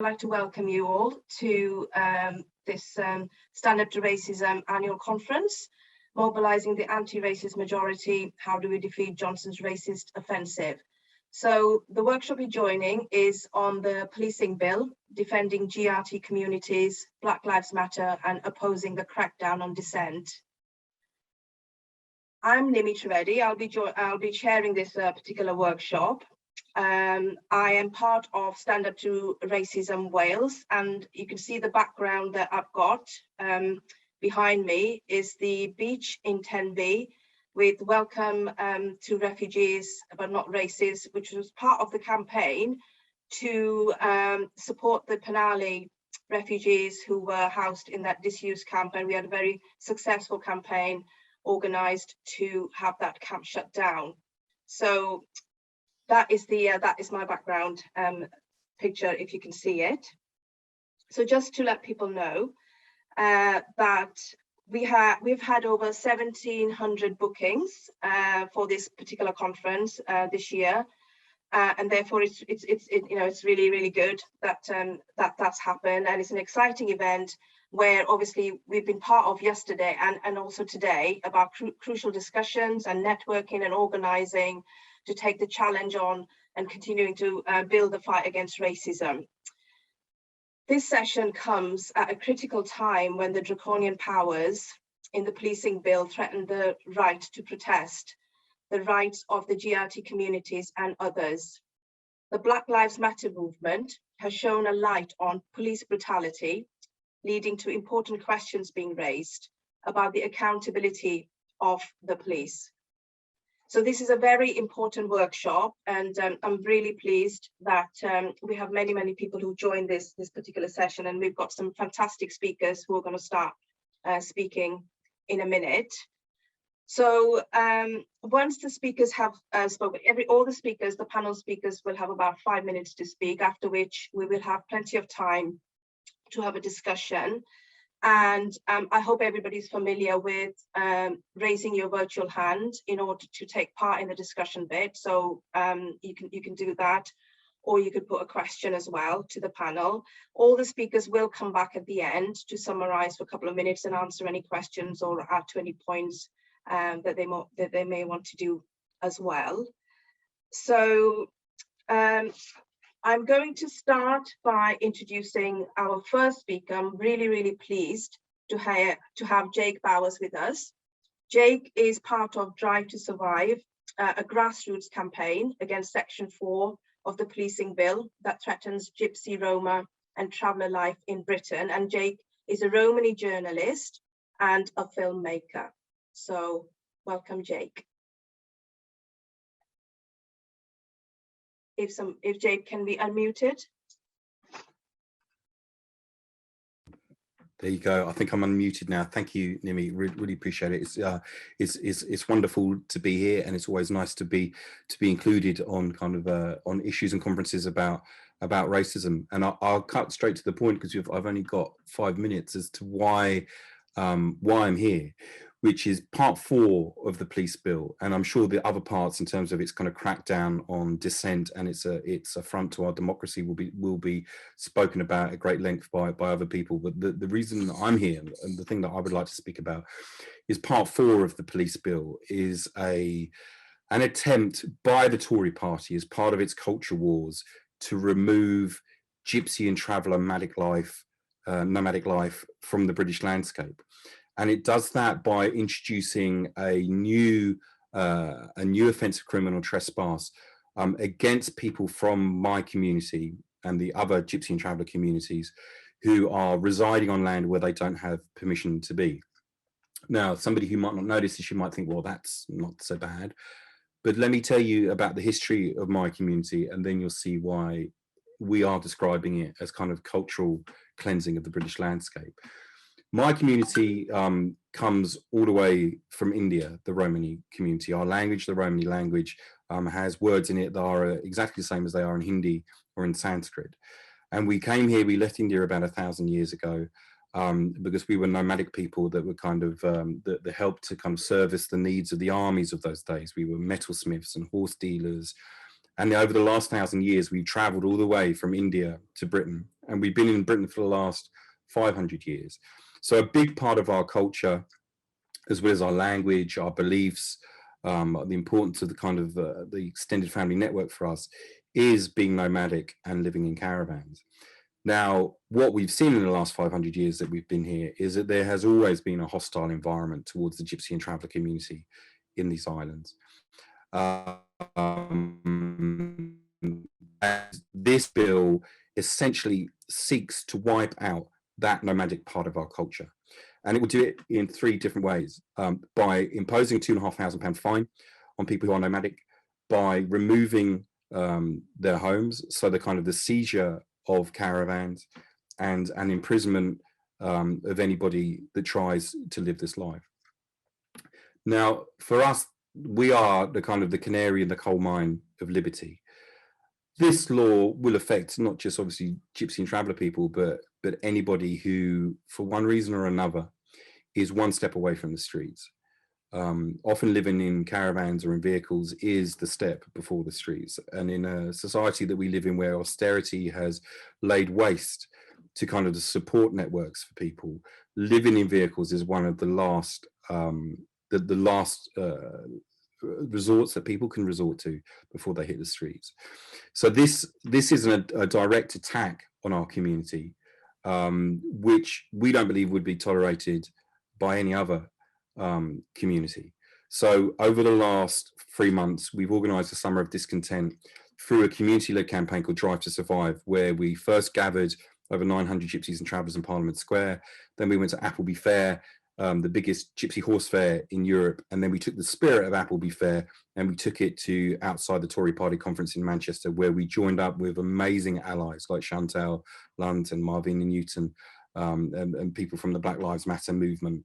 I'd like to welcome you all to this Stand Up to Racism annual conference, mobilising the anti-racist majority, how do we defeat Johnson's racist offensive? So the workshop you're joining is on the policing bill, defending GRT communities, Black Lives Matter, and opposing the crackdown on Dissent. I'm Nimi Travedi. I'll be chairing this particular workshop. I am part of Stand Up to Racism Wales, and you can see the background that I've got behind me is the beach in Tenby with welcome to refugees but not racist, which was part of the campaign to support the Penally refugees who were housed in that disused camp, and we had a very successful campaign organised to have that camp shut down. So that is my background picture, if you can see it. So just to let people know that we've had over 1,700 bookings for this particular conference this year, and therefore it's really good that that's happened, and it's an exciting event where obviously we've been part of yesterday and also today about crucial discussions and networking and organising to take the challenge on and continuing to build the fight against racism. This session comes at a critical time when the draconian powers in the policing bill threaten the right to protest, the rights of the GRT communities and others. The Black Lives Matter movement has shown a light on police brutality, leading to important questions being raised about the accountability of the police. So this is a very important workshop, and I'm really pleased that we have many people who joined this particular session, and we've got some fantastic speakers who are going to start speaking in a minute. So once the speakers have spoken, all the speakers, the panel speakers will have about 5 minutes to speak, after which we will have plenty of time to have a discussion. And I hope everybody's familiar with raising your virtual hand in order to take part in the discussion bit. So you can do that, or you could put a question as well to the panel. All the speakers will come back at the end to summarize for a couple of minutes and answer any questions or add to any points that they may want to do as well. So I'm going to start by introducing our first speaker. I'm really pleased to have Jake Bowers with us. Jake is part of Drive to Survive, a grassroots campaign against Section 4 of the policing bill that threatens Gypsy, Roma and traveller life in Britain. And Jake is a Romani journalist and a filmmaker. So welcome, Jake. If Jake can be unmuted. There you go. I think I'm unmuted now. Thank you, Nimi. Really appreciate it. It's wonderful to be here, and it's always nice to be included on kind of on issues and conferences about racism. And I'll cut straight to the point because I've only got 5 minutes as to why I'm here, which is part 4 of the police bill, and I'm sure the other parts in terms of its kind of crackdown on dissent and its affront to our democracy will be spoken about at great length by other people. But the reason that I'm here and the thing that I would like to speak about is part 4 of the police bill is an attempt by the Tory party as part of its culture wars to remove gypsy and traveller nomadic life from the British landscape. And it does that by introducing a new offence of criminal trespass against people from my community and the other gypsy and traveller communities who are residing on land where they don't have permission to be. Now, somebody who might not notice this, you might think, well, that's not so bad. But let me tell you about the history of my community, and then you'll see why we are describing it as kind of cultural cleansing of the British landscape. My community comes all the way from India, the Romani community. Our language, the Romani language, has words in it that are exactly the same as they are in Hindi or in Sanskrit. And we came here, we left India about 1,000 years ago because we were nomadic people that were kind of, that helped to kind of service the needs of the armies of those days. We were metalsmiths and horse dealers. And over the last 1,000 years, we've traveled all the way from India to Britain and we've been in Britain for the last 500 years. So a big part of our culture, as well as our language, our beliefs, the importance of the kind of the extended family network for us is being nomadic and living in caravans. Now, what we've seen in the last 500 years that we've been here is that there has always been a hostile environment towards the Gypsy and Traveller community in these islands. This bill essentially seeks to wipe out that nomadic part of our culture. And it will do it in 3 different ways, by imposing a £2,500 fine on people who are nomadic, by removing their homes, so the kind of the seizure of caravans, and an imprisonment of anybody that tries to live this life. Now, for us, we are the kind of the canary in the coal mine of liberty. This law will affect not just obviously Gypsy and Traveller people, but anybody who, for one reason or another, is one step away from the streets. Often living in caravans or in vehicles is the step before the streets. And in a society that we live in where austerity has laid waste to kind of the support networks for people, living in vehicles is one of the last resorts that people can resort to before they hit the streets. So this isn't a direct attack on our community, which we don't believe would be tolerated by any other community. So over the last 3 months, we've organised a Summer of Discontent through a community-led campaign called Drive to Survive, where we first gathered over 900 Gypsies and Travellers in Parliament Square. Then we went to Appleby Fair, the biggest Gypsy horse fair in Europe. And then we took the spirit of Appleby Fair and we took it to outside the Tory Party conference in Manchester, where we joined up with amazing allies like Chantelle, Lunt and Marvin and Newton, and people from the Black Lives Matter movement,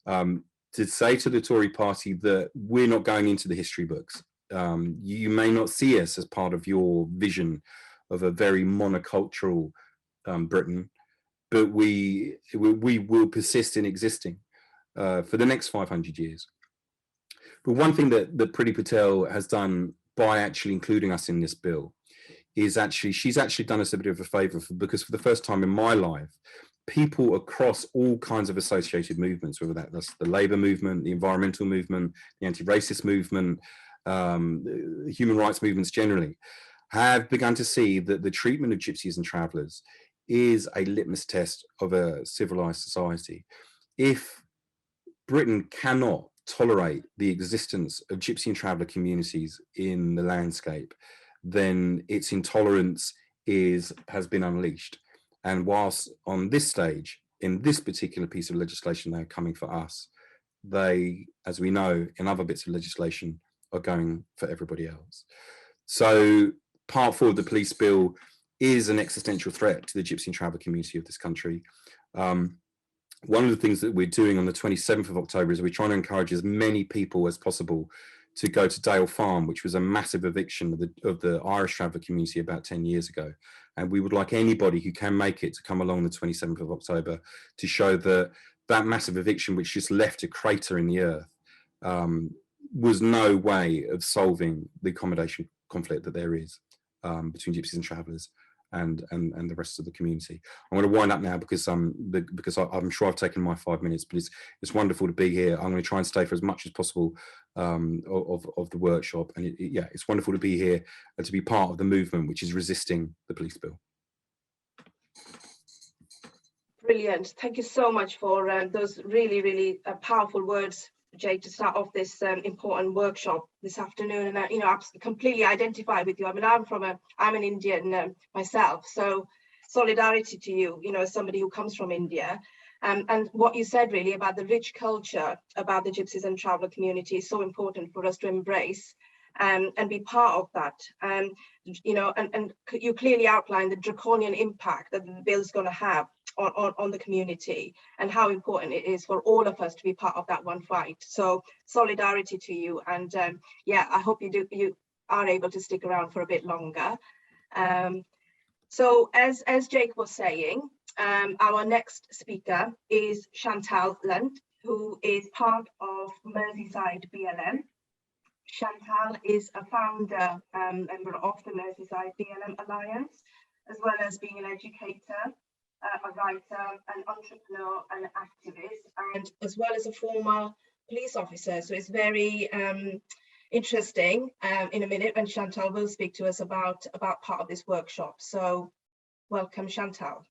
to say to the Tory Party that we're not going into the history books. You may not see us as part of your vision of a very monocultural Britain, but we will persist in existing for the next 500 years. But one thing that Priti Patel has done by actually including us in this bill is she's actually done us a bit of a favour, because for the first time in my life, people across all kinds of associated movements, whether that's the labour movement, the environmental movement, the anti-racist movement, human rights movements generally, have begun to see that the treatment of Gypsies and Travellers is a litmus test of a civilised society. If Britain cannot tolerate the existence of Gypsy and Traveller communities in the landscape, then its intolerance has been unleashed. And whilst on this stage, in this particular piece of legislation, they're coming for us, they, as we know, in other bits of legislation, are going for everybody else. So part 4 of the police bill is an existential threat to the Gypsy and Traveller community of this country. One of the things that we're doing on the 27th of October is we're trying to encourage as many people as possible to go to Dale Farm, which was a massive eviction of the Irish Traveller community about 10 years ago. And we would like anybody who can make it to come along the 27th of October to show that that massive eviction, which just left a crater in the earth, was no way of solving the accommodation conflict that there is between Gypsies and Travellers and the rest of the community. I'm going to wind up now because I'm sure I've taken my 5 minutes, but it's wonderful to be here. I'm going to try and stay for as much as possible of the workshop, and it's wonderful to be here and to be part of the movement which is resisting the police bill. Brilliant. Thank you so much for those really powerful words, Jake, to start off this important workshop this afternoon. And I completely identify with you. I mean, I'm an Indian myself, so solidarity to you, as somebody who comes from India. And what you said really about the rich culture about the Gypsies and Traveller community is so important for us to embrace and be part of that. And you clearly outlined the draconian impact that the bill is going to have on the community, and how important it is for all of us to be part of that one fight. So solidarity to you, and I hope you are able to stick around for a bit longer. So as Jake was saying, our next speaker is Chantelle Lunt, who is part of Merseyside BLM. Chantelle is a founder member of the Merseyside BLM Alliance. as well as being an educator, a writer, an entrepreneur, an activist, and as well as a former police officer. So it's very interesting in a minute when Chantelle will speak to us about part of this workshop. So welcome, Chantelle.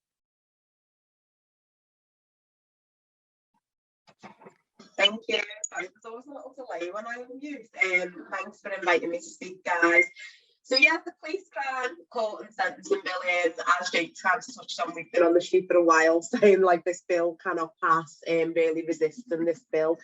Thank you. Sorry, there's always a little delay when I unmute. Thanks for inviting me to speak, guys. So yeah, the police crime court and sentencing bill, as Jake kind of touched on, we've been on the street for a while saying like this bill cannot pass, really resisting this bill.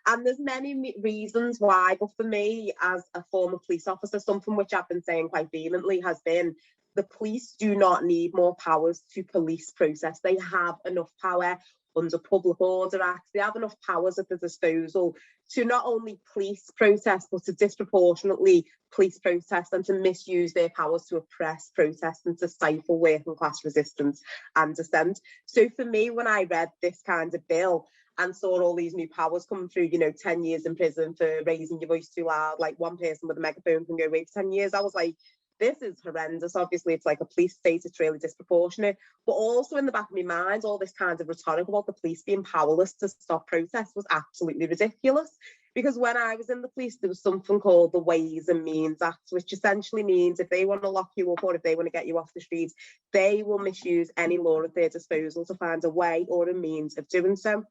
And there's many reasons why, but for me as a former police officer, something which I've been saying quite vehemently has been the police do not need more powers to police process. They have enough power under Public Order Acts. They have enough powers at their disposal to not only police protest, but to disproportionately police protest and to misuse their powers to oppress protest and to stifle working class resistance and dissent. So for me, when I read this kind of bill and saw all these new powers coming through, you know, 10 years in prison for raising your voice too loud, like one person with a megaphone can go away for 10 years, I was like, this is horrendous. Obviously, it's like a police state, it's really disproportionate. But also in the back of my mind, all this kind of rhetoric about the police being powerless to stop protests was absolutely ridiculous. Because when I was in the police, there was something called the Ways and Means Act, which essentially means if they want to lock you up or if they want to get you off the streets, they will misuse any law at their disposal to find a way or a means of doing so.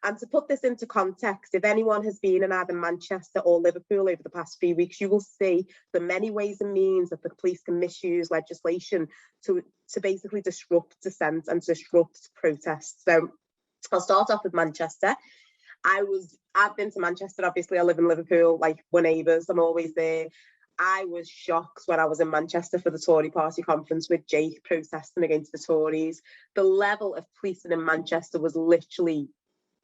And to put this into context, if anyone has been in either Manchester or Liverpool over the past few weeks, you will see the many ways and means that the police can misuse legislation to basically disrupt dissent and disrupt protests. So I'll start off with Manchester. I've been to Manchester, obviously I live in Liverpool, like we're neighbours, I'm always there. I was shocked when I was in Manchester for the Tory party conference with Jake protesting against the Tories. The level of policing in Manchester was literally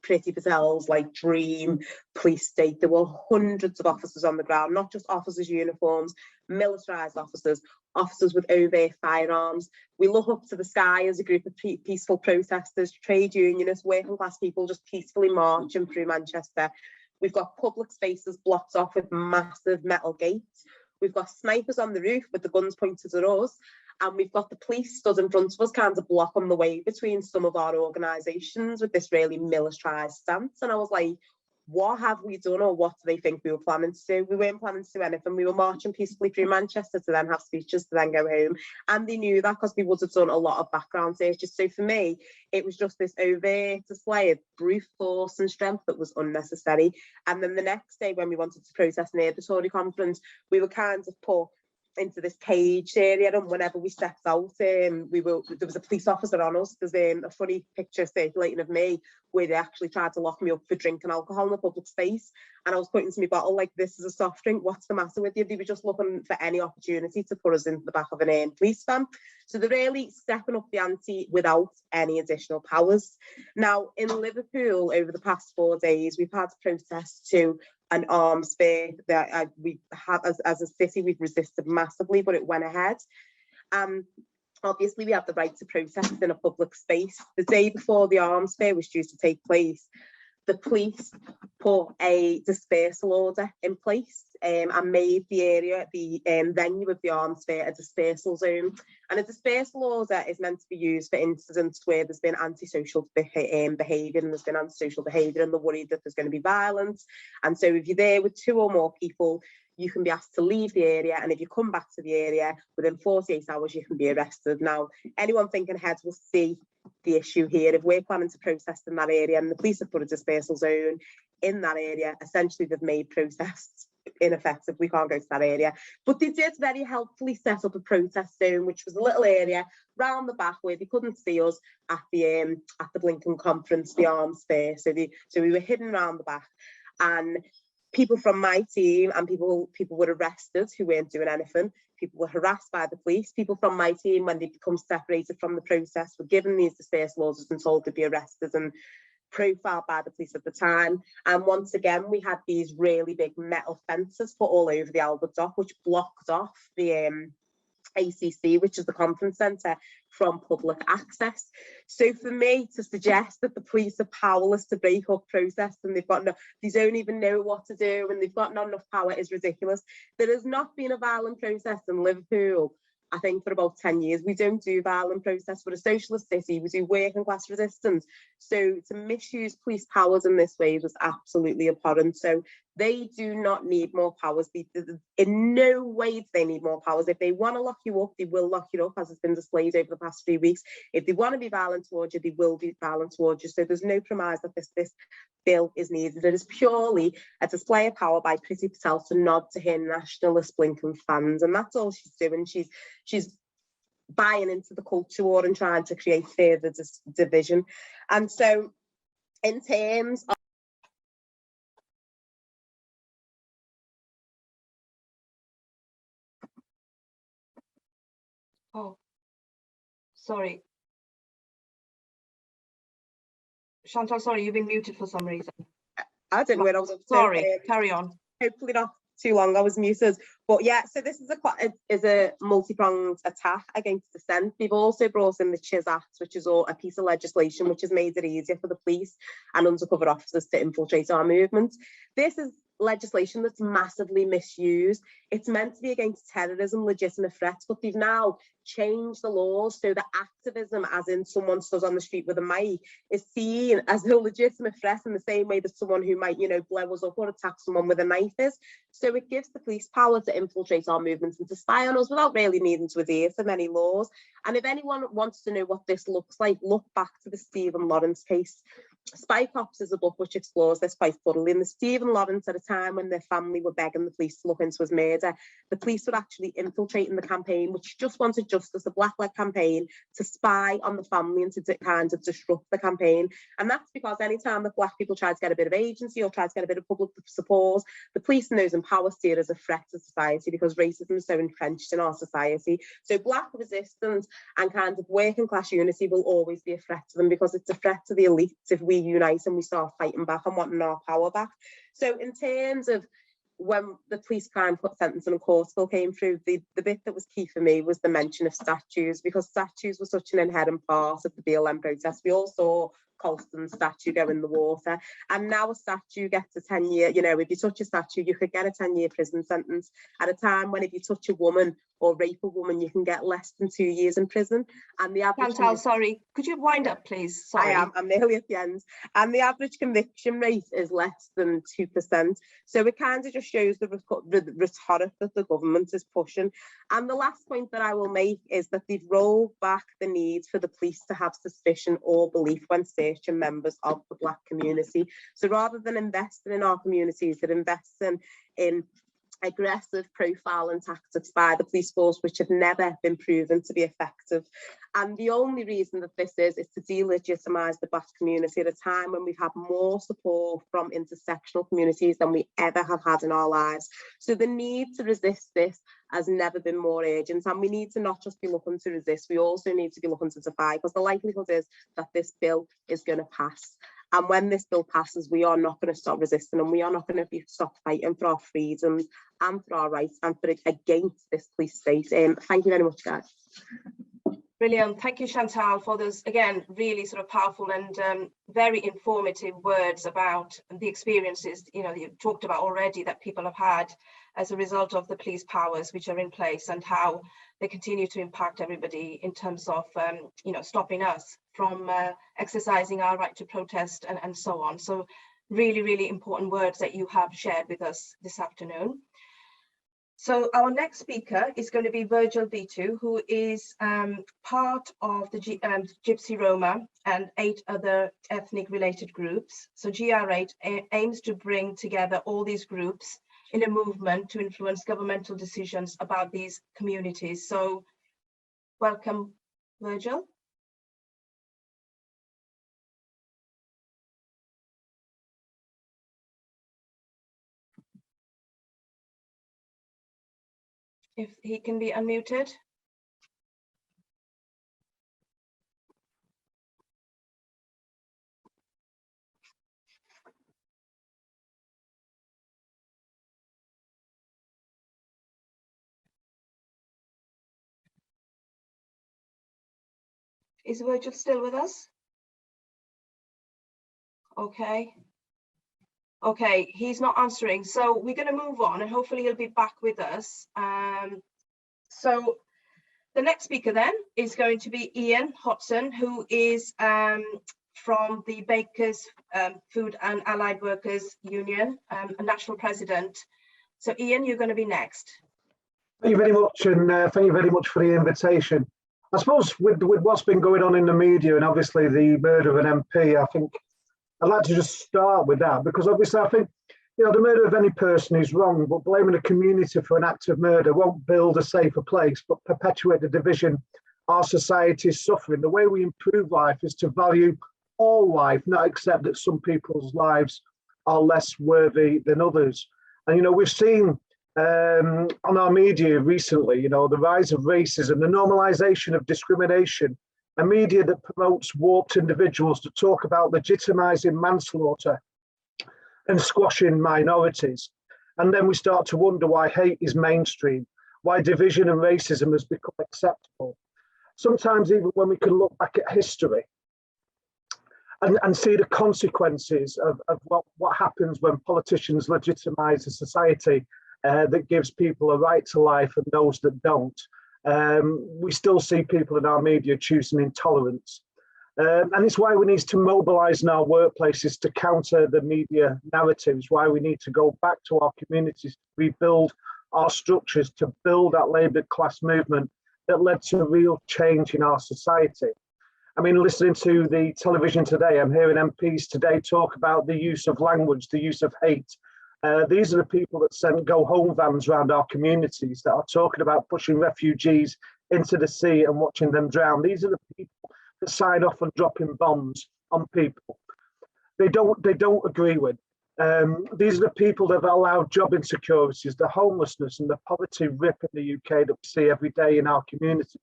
Priti Patel's like dream police state. There were hundreds of officers on the ground, not just officers' uniforms, militarised officers, officers with overt firearms. We look up to the sky as a group of peaceful protesters, trade unionists, working class people just peacefully marching through Manchester. We've got public spaces blocked off with massive metal gates. We've got snipers on the roof with the guns pointed at us. And we've got the police stood in front of us, kind of blocking the way between some of our organisations with this really militarised stance. And I was like, what have we done, or what do they think we were planning to do? We weren't planning to do anything. We were marching peacefully through Manchester to then have speeches to then go home. And they knew that because we would have done a lot of background searches. So for me, it was just this overt display of brute force and strength that was unnecessary. And then the next day when we wanted to protest near the Tory conference, we were kind of put into this cage area, and whenever we stepped out, there was a police officer on us. There's a funny picture circulating of me where they actually tried to lock me up for drinking alcohol in a public space, and I was pointing to my bottle like, this is a soft drink, what's the matter with you? They were just looking for any opportunity to put us into the back of an police van. So they're really stepping up the ante without any additional powers. Now in Liverpool over the past 4 days, we've had protests to an arms fair that we have as a city. We've resisted massively, but it went ahead. Obviously, we have the right to protest in a public space. The day before the arms fair was due to take place, the police put a dispersal order in place and made the area, the venue of the arms fair, a dispersal zone. And a dispersal order is meant to be used for incidents where there's been antisocial behaviour and there's been antisocial behaviour and they're worried that there's going to be violence. And so if you're there with 2 or more people, you can be asked to leave the area, and if you come back to the area within 48 hours, you can be arrested. Now, anyone thinking ahead will see the issue here. If we're planning to protest in that area and the police have put a dispersal zone in that area, essentially they've made protests ineffective. We can't go to that area. But they did very helpfully set up a protest zone, which was a little area round the back where they couldn't see us at the Blinken conference, the arms fair. So we were hidden around the back, and people from my team and people were arrested who weren't doing anything. People were harassed by the police. People from my team, when they become separated from the protest, were given these dispersal orders and told to be arrested and profiled by the police at the time. And once again, we had these really big metal fences put all over the Albert Dock, which blocked off the ACC, which is the conference centre, from public access. So for me to suggest that the police are powerless to break up protests and they don't even know what to do and they've got not enough power is ridiculous. There has not been a violent protest in Liverpool I think, for about 10 years. We don't do violent protests. We're a socialist city. We do working class resistance. So to misuse police powers in this way was absolutely abhorrent. So they do not need more powers. In no way do they need more powers. If they want to lock you up, they will lock you up, as has been displayed over the past few weeks. If they want to be violent towards you, they will be violent towards you. So there's no premise that this bill is needed. It is purely a display of power by Priti Patel to nod to her nationalist blinking fans, and that's all she's doing. She's buying into the culture war and trying to create further division. And so in terms of Oh, sorry. Chantelle, sorry, you've been muted for some reason. I don't know where I was up to. Sorry, carry on. Hopefully not too long. I was muted. But yeah, so this is a multi-pronged attack against Dissent. We've also brought in the Chiz Act, which is a piece of legislation which has made it easier for the police and undercover officers to infiltrate our movement. This is legislation that's massively misused. It's meant to be against terrorism, legitimate threats, but they've now changed the laws so that activism, as in someone stood on the street with a mic, is seen as a legitimate threat in the same way that someone who might, blow us up or attack someone with a knife is. So it gives the police power to infiltrate our movements and to spy on us without really needing to adhere to many laws. And if anyone wants to know what this looks like, look back to the Stephen Lawrence case. Spy Cops is a book which explores this quite thoroughly. And the Stephen Lawrence, at a time when their family were begging the police to look into his murder, the police were actually infiltrating the campaign, which just wanted justice, a black-led campaign, to spy on the family and to kind of disrupt the campaign. And that's because anytime that black people try to get a bit of agency or try to get a bit of public support, the police and those in power see it as a threat to society because racism is so entrenched in our society. So black resistance and kind of working class unity will always be a threat to them because it's a threat to the elites if we unite and we start fighting back and wanting our power back. So in terms of when the police crime sentencing and court bill came through, the bit that was key for me was the mention of statues, because statues were such an inherent part of the BLM protest. We all saw Colston's statue go in the water, and now a statue gets a 10-year, if you touch a statue, you could get a 10-year prison sentence at a time when if you touch a woman or rape a woman, you can get less than 2 years in prison. And the average Chantelle, sorry, could you wind up, please? Sorry. I'm nearly at the end. And the average conviction rate is less than 2%. So it kind of just shows the rhetoric that the government is pushing. And the last point that I will make is that they've rolled back the need for the police to have suspicion or belief when searching members of the Black community. So rather than investing in our communities, they're investing in aggressive profiling tactics by the police force, which have never been proven to be effective. And the only reason that this is to delegitimise the Black community at a time when we've had more support from intersectional communities than we ever have had in our lives. So the need to resist this has never been more urgent, and we need to not just be looking to resist, we also need to be looking to defy, because the likelihood is that this bill is going to pass. And when this bill passes, we are not going to stop resisting, and we are not going to stop fighting for our freedoms and for our rights and for against this police state. Thank you very much, guys. Brilliant. Thank you, Chantelle, for those, again, really sort of powerful and very informative words about the experiences, you talked about already that people have had as a result of the police powers which are in place, and how they continue to impact everybody in terms of, stopping us from exercising our right to protest and so on. So really, really important words that you have shared with us this afternoon. So our next speaker is going to be Virgil Vito, who is part of the Gypsy Roma and 8 other ethnic related groups. So GR8 aims to bring together all these groups in a movement to influence governmental decisions about these communities. So welcome, Virgil. If he can be unmuted. Is Virgil still with us? Okay. Okay, he's not answering. So we're going to move on and hopefully he'll be back with us. So The next speaker then is going to be Ian Hopson, who is from the Bakers Food and Allied Workers Union, a national president. So Ian, you're going to be next. Thank you very much, and thank you very much for the invitation. I suppose with what's been going on in the media and obviously the murder of an MP, I think I'd like to just start with that, because obviously I think, you know, the murder of any person is wrong, but blaming a community for an act of murder won't build a safer place, but perpetuate the division our society is suffering. The way we improve life is to value all life, not accept that some people's lives are less worthy than others. And, you know, we've seen on our media recently, you know, the rise of racism, the normalization of discrimination, a media that promotes warped individuals to talk about legitimizing manslaughter and squashing minorities. And then we start to wonder why hate is mainstream, why division and racism has become acceptable. Sometimes even when we can look back at history and see the consequences of what happens when politicians legitimize a society that gives people a right to life and those that don't. We still see people in our media choosing intolerance. And it's why we need to mobilise in our workplaces to counter the media narratives, why we need to go back to our communities, rebuild our structures, to build that labour class movement that led to real change in our society. I mean, listening to the television today, I'm hearing MPs today talk about the use of language, the use of hate. These are the people that send go-home vans around our communities that are talking about pushing refugees into the sea and watching them drown. These are the people that sign off on dropping bombs on people they don't agree with. These are the people that have allowed job insecurities, the homelessness and the poverty rip in the UK that we see every day in our communities,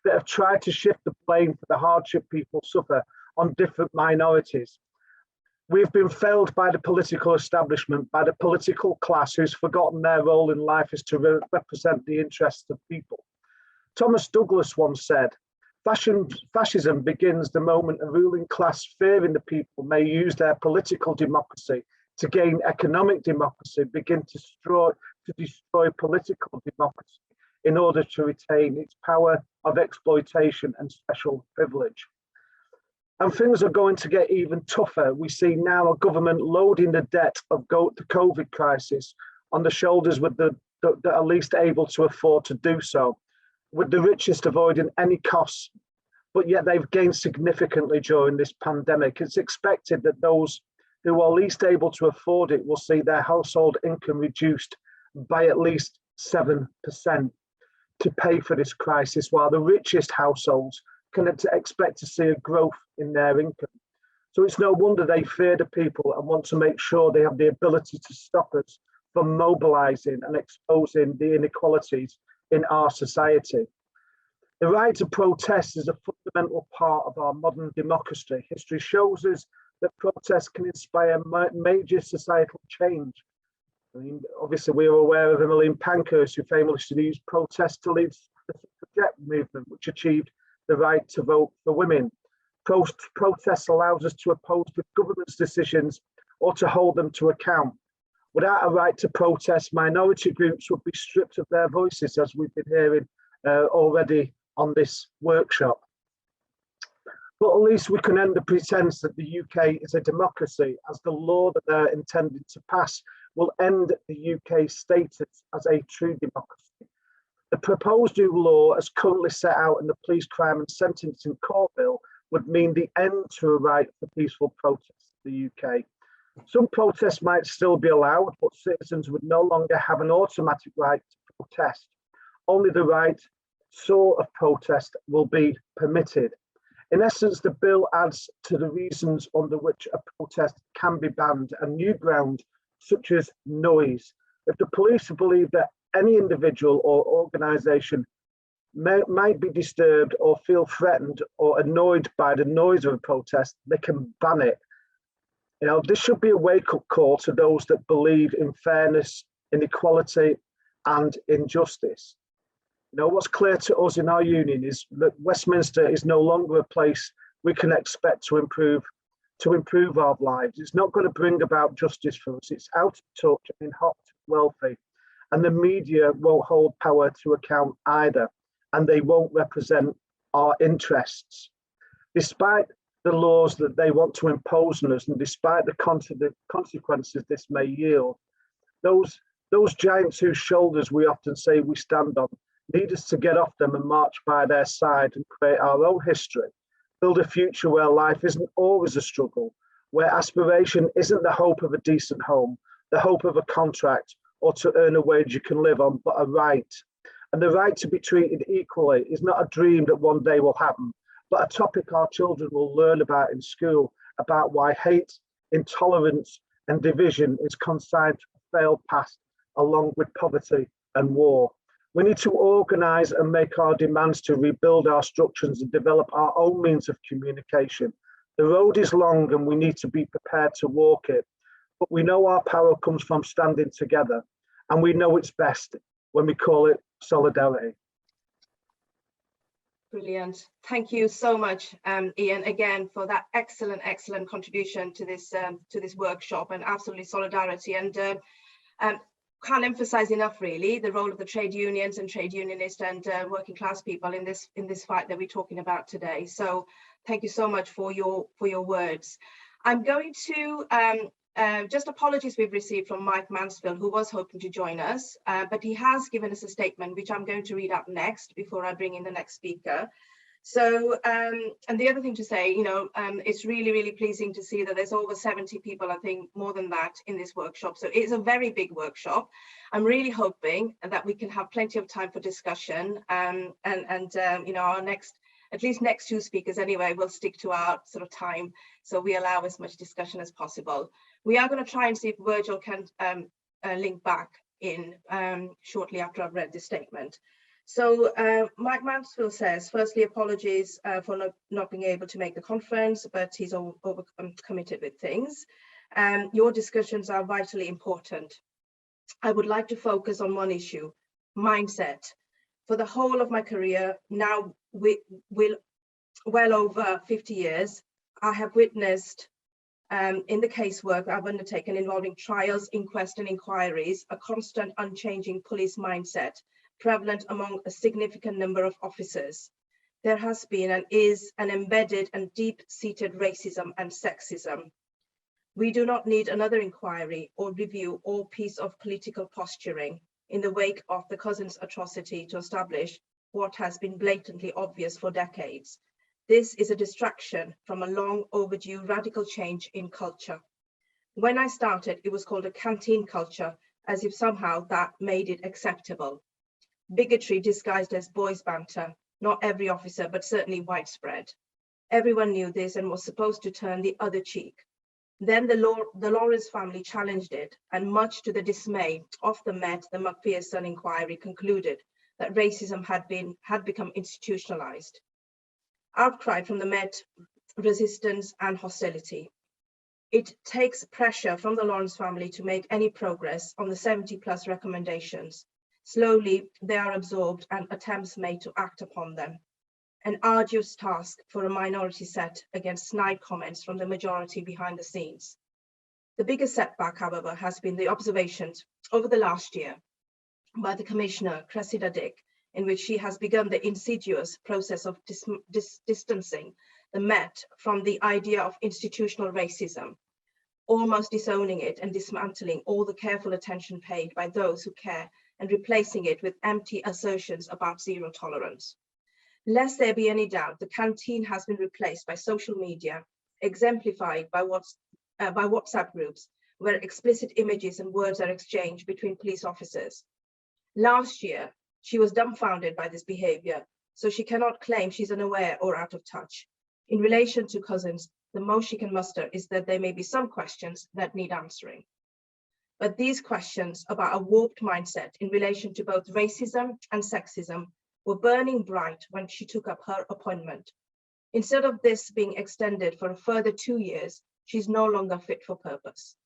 that have tried to shift the blame for the hardship people suffer on different minorities. We've been failed by the political establishment, by the political class who's forgotten their role in life is to represent the interests of people. Thomas Douglas once said, fascism begins the moment a ruling class fearing the people may use their political democracy to gain economic democracy, begin to destroy political democracy in order to retain its power of exploitation and special privilege. And things are going to get even tougher. We see now a government loading the debt of the COVID crisis on the shoulders with that are least able to afford to do so, with the richest avoiding any costs, but yet they've gained significantly during this pandemic. It's expected that those who are least able to afford it will see their household income reduced by at least 7% to pay for this crisis, while the richest households can expect to see a growth in their income. So it's no wonder they fear the people and want to make sure they have the ability to stop us from mobilising and exposing the inequalities in our society. The right to protest is a fundamental part of our modern democracy. History shows us that protests can inspire major societal change. I mean, obviously, we are aware of Emmeline Pankhurst, who famously used protests to lead the suffragette movement, which achieved the right to vote for women. Protests allows us to oppose the government's decisions or to hold them to account. Without a right to protest, minority groups would be stripped of their voices, as we've been hearing already on this workshop. But at least we can end the pretense that the UK is a democracy, as the law that they're intending to pass will end the UK status as a true democracy. The proposed new law, as currently set out in the Police Crime and Sentencing Court Bill, would mean the end to a right for peaceful protests in the UK. Some protests might still be allowed, but citizens would no longer have an automatic right to protest. Only the right sort of protest will be permitted. In essence, the bill adds to the reasons under which a protest can be banned a new ground, such as noise. If the police believe that any individual or organisation might be disturbed or feel threatened or annoyed by the noise of a protest, they can ban it. You know, this should be a wake-up call to those that believe in fairness, inequality, and injustice. You know, what's clear to us in our union is that Westminster is no longer a place we can expect to improve our lives. It's not going to bring about justice for us. It's out of touch and hot, wealthy, and the media won't hold power to account either. and they won't represent our interests. Despite the laws that they want to impose on us, and despite the consequences this may yield, those giants whose shoulders we often say we stand on need us to get off them and march by their side and create our own history, build a future where life isn't always a struggle, where aspiration isn't the hope of a decent home, the hope of a contract, or to earn a wage you can live on, but a right. And the right to be treated equally is not a dream that one day will happen, but a topic our children will learn about in school, about why hate, intolerance, and division is consigned to a failed past, along with poverty and war. We need to organise and make our demands to rebuild our structures and develop our own means of communication. The road is long and we need to be prepared to walk it, but we know our power comes from standing together, and we know it's best when we call it solidarity. Brilliant. Thank you so much, Ian, again, for that excellent contribution to this workshop, and absolutely solidarity. And can't emphasize enough really the role of the trade unions and trade unionists and working class people in this fight that we're talking about today. So thank you so much for your words. I'm going to just apologies we've received from Mike Mansfield, who was hoping to join us, but he has given us a statement which I'm going to read out next before I bring in the next speaker. So, and the other thing to say, it's really pleasing to see that there's over 70 people, I think more than that, in this workshop. So it's a very big workshop. I'm really hoping that we can have plenty of time for discussion, and our at least next two speakers anyway, will stick to our sort of time, so we allow as much discussion as possible. We are going to try and see if Virgil can link back in shortly after I've read this statement. So Mike Mansfield says, firstly, apologies for not being able to make the conference, but he's committed with things. Your discussions are vitally important. I would like to focus on one issue, mindset. For the whole of my career, now well over 50 years, I have witnessed in the casework I've undertaken involving trials, inquests and inquiries, a constant unchanging police mindset prevalent among a significant number of officers. There has been and is an embedded and deep-seated racism and sexism. We do not need another inquiry or review or piece of political posturing in the wake of the Cousins atrocity to establish what has been blatantly obvious for decades. This is a distraction from a long overdue radical change in culture. When I started, it was called a canteen culture, as if somehow that made it acceptable. Bigotry disguised as boys' banter, not every officer, but certainly widespread. Everyone knew this and was supposed to turn the other cheek. Then the Lawrence family challenged it, and much to the dismay of the Met, the Macpherson inquiry concluded that racism had become institutionalized. Outcry from the Met, resistance and hostility. It takes pressure from the Lawrence family to make any progress on the 70+ recommendations. Slowly, they are absorbed and attempts made to act upon them. An arduous task for a minority set against snide comments from the majority behind the scenes. The biggest setback, however, has been the observations over the last year by the Commissioner, Cressida Dick, in which she has begun the insidious process of distancing the Met from the idea of institutional racism, almost disowning it and dismantling all the careful attention paid by those who care and replacing it with empty assertions about zero tolerance. Lest there be any doubt, the canteen has been replaced by social media, exemplified by WhatsApp groups, where explicit images and words are exchanged between police officers. Last year, she was dumbfounded by this behavior, so she cannot claim she's unaware or out of touch. In relation to Cousins, the most she can muster is that there may be some questions that need answering. But these questions about a warped mindset in relation to both racism and sexism were burning bright when she took up her appointment. Instead of this being extended for a further 2 years, she's no longer fit for purpose.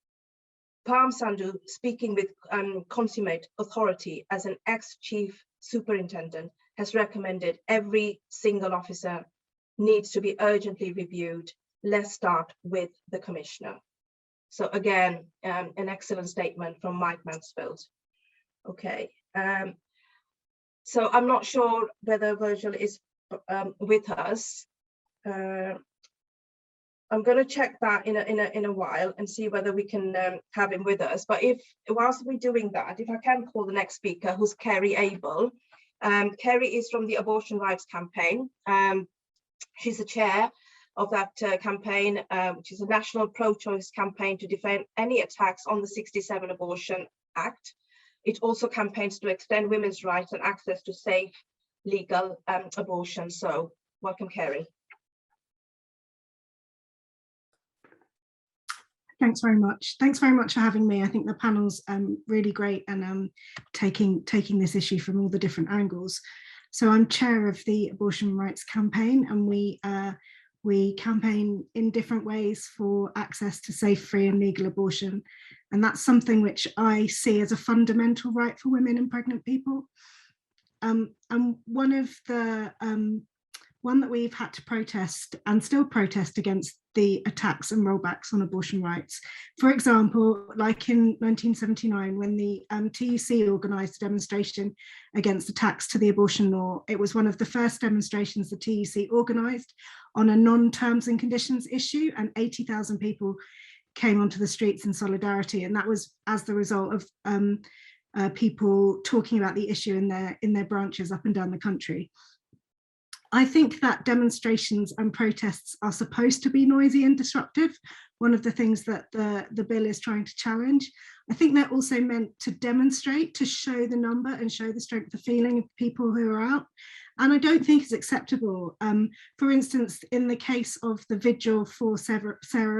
Palm Sandhu, speaking with consummate authority as an ex-chief superintendent, has recommended every single officer needs to be urgently reviewed. Let's start with the Commissioner. So again, an excellent statement from Mike Mansfield. Okay. So I'm not sure whether Virgil is with us. I'm going to check that in a while and see whether we can have him with us. But whilst we're doing that, if I can call the next speaker, who's Kerry Abel. Kerry is from the Abortion Rights Campaign. She's the chair of that campaign, which is a national pro-choice campaign to defend any attacks on the 67 Abortion Act. It also campaigns to extend women's rights and access to safe, legal abortion. So welcome, Kerry. Thanks very much. Thanks very much for having me. I think the panel's really great and taking this issue from all the different angles. So I'm chair of the Abortion Rights Campaign, and we campaign in different ways for access to safe, free and legal abortion. And that's something which I see as a fundamental right for women and pregnant people. And one that we've had to protest and still protest against the attacks and rollbacks on abortion rights. For example, like in 1979, when the TUC organised a demonstration against attacks to the abortion law, it was one of the first demonstrations the TUC organised on a non-terms and conditions issue, and 80,000 people came onto the streets in solidarity. And that was as the result of people talking about the issue in their branches up and down the country. I think that demonstrations and protests are supposed to be noisy and disruptive, one of the things that the bill is trying to challenge. I think they're also meant to demonstrate, to show the number and show the strength of feeling of people who are out. And I don't think it's acceptable. For instance, in the case of the vigil for Sarah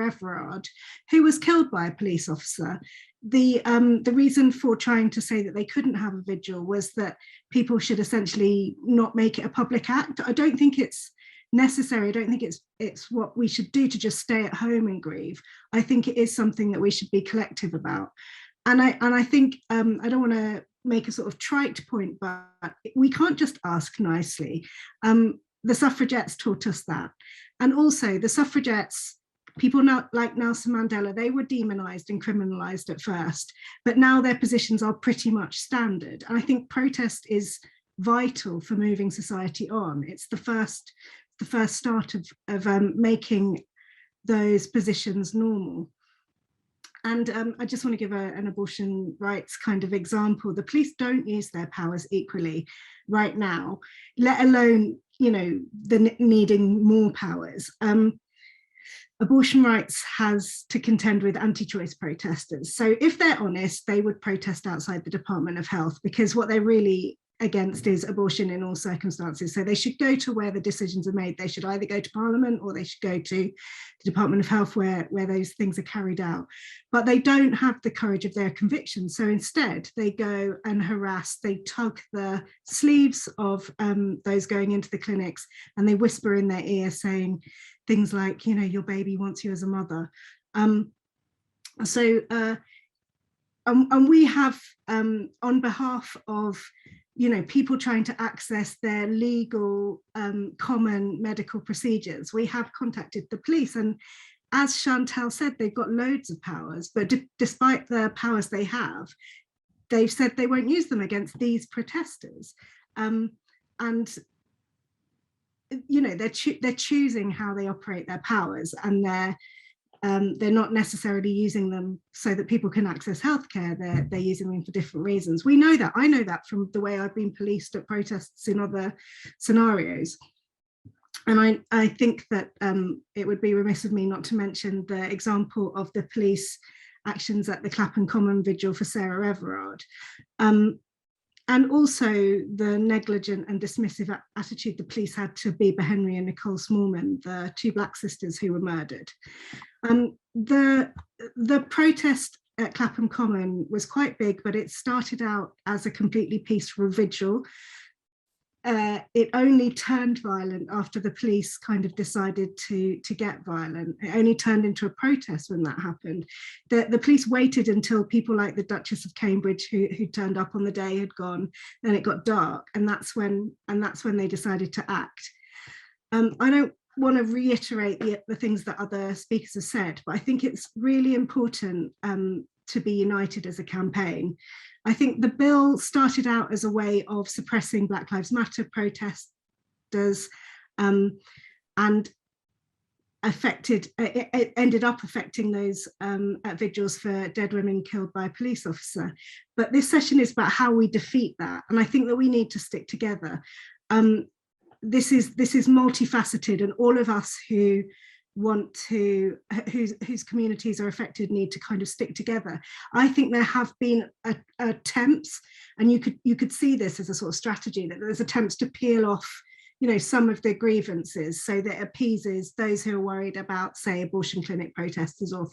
Everard, who was killed by a police officer, the reason for trying to say that they couldn't have a vigil was that people should essentially not make it a public act. I don't think it's necessary. I don't think it's what we should do to just stay at home and grieve. I think it is something that we should be collective about. And I think, I don't want to make a sort of trite point, but we can't just ask nicely. The suffragettes taught us that. And also the suffragettes, people now, like Nelson Mandela, they were demonized and criminalized at first, but now their positions are pretty much standard. And I think protest is vital for moving society on. It's the first start of making those positions normal. And I just want to give an abortion rights kind of example. The police don't use their powers equally right now, let alone, you know, needing more powers. Abortion rights has to contend with anti-choice protesters. So if they're honest, they would protest outside the Department of Health, because what they're really against is abortion in all circumstances. So they should go to where the decisions are made. They should either go to Parliament or they should go to the Department of Health where those things are carried out. But they don't have the courage of their convictions. So instead they go and harass, they tug the sleeves of those going into the clinics, and they whisper in their ear saying things like, you know, your baby wants you as a mother. And we have, on behalf of, you know, people trying to access their legal common medical procedures, we have contacted the police. And as Chantelle said, they've got loads of powers, but despite the powers they have, they've said they won't use them against these protesters. And you know, they're choosing how they operate their powers, and they're not necessarily using them so that people can access healthcare. They're using them for different reasons. We know that. I know that from the way I've been policed at protests in other scenarios. And I think that it would be remiss of me not to mention the example of the police actions at the Clapham Common vigil for Sarah Everard. And also the negligent and dismissive attitude the police had to Beba Henry and Nicole Smallman, the two Black sisters who were murdered. The protest at Clapham Common was quite big, but it started out as a completely peaceful vigil. It only turned violent after the police kind of decided to get violent. It only turned into a protest when that happened. The police waited until people like the Duchess of Cambridge, who turned up on the day, had gone, then it got dark, and that's when they decided to act. I don't want to reiterate the things that other speakers have said, but I think it's really important to be united as a campaign. I think the bill started out as a way of suppressing Black Lives Matter protesters, and it ended up affecting those vigils for dead women killed by a police officer. But this session is about how we defeat that, and I think that we need to stick together. This is multifaceted, and all of us who want to, whose communities are affected, need to kind of stick together. I think there have been attempts, and you could see this as a sort of strategy, that there's attempts to peel off, you know, some of the grievances so that it appeases those who are worried about, say, abortion clinic protesters, or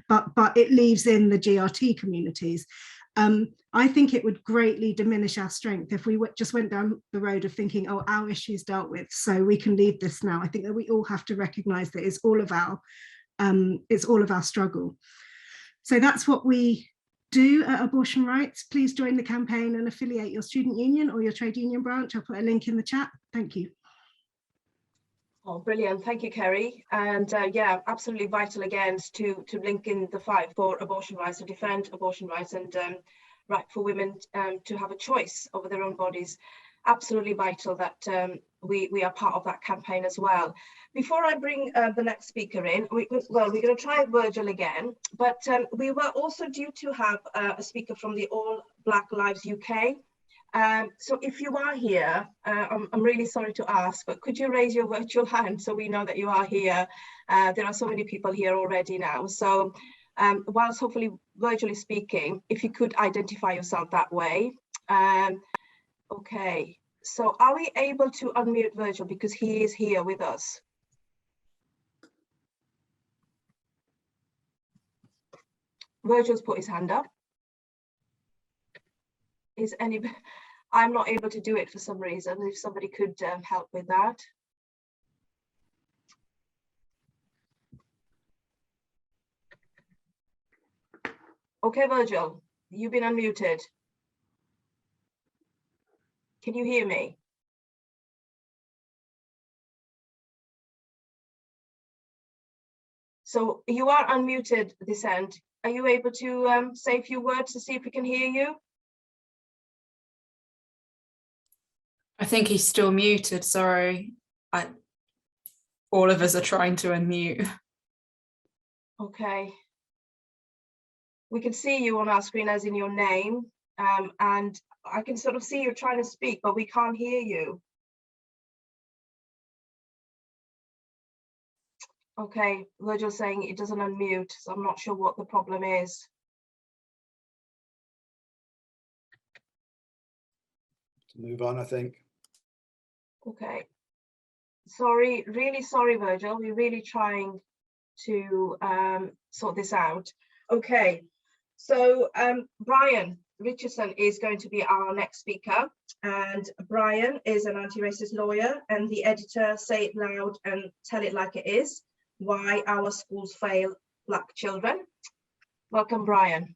but it leaves in the GRT communities. I think it would greatly diminish our strength if we just went down the road of thinking, oh, our issue's dealt with, so we can leave this now. I think that we all have to recognise that it's all of our struggle. So that's what we do at Abortion Rights. Please join the campaign and affiliate your student union or your trade union branch. I'll put a link in the chat. Thank you. Oh, brilliant. Thank you, Kerry. And yeah, absolutely vital again to link in the fight for abortion rights, to defend abortion rights, and right for women to have a choice over their own bodies. Absolutely vital that we are part of that campaign as well. Before I bring the next speaker in, we're going to try Virgil again, but we were also due to have a speaker from the All Black Lives UK. So if you are here, I'm really sorry to ask, but could you raise your virtual hand so we know that you are here? There are so many people here already now. So whilst hopefully Virgil is speaking, if you could identify yourself that way. Okay, so are we able to unmute Virgil because he is here with us? Virgil's put his hand up. Is anybody? I'm not able to do it for some reason. If somebody could help with that. Okay, Virgil, you've been unmuted. Can you hear me? So you are unmuted, Dissent. Are you able to say a few words to see if we can hear you? I think he's still muted, sorry. All of us are trying to unmute. Okay. We can see you on our screen as in your name, and I can sort of see you trying to speak, but we can't hear you. Okay, Virgil's saying it doesn't unmute, so I'm not sure what the problem is. Move on, I think. Okay. Sorry, really sorry, Virgil. We're really trying to sort this out. Okay, so Brian Richardson is going to be our next speaker, and Brian is an anti-racist lawyer and the editor, Say It Loud and Tell It Like It Is, Why Our Schools Fail Black Children. Welcome, Brian.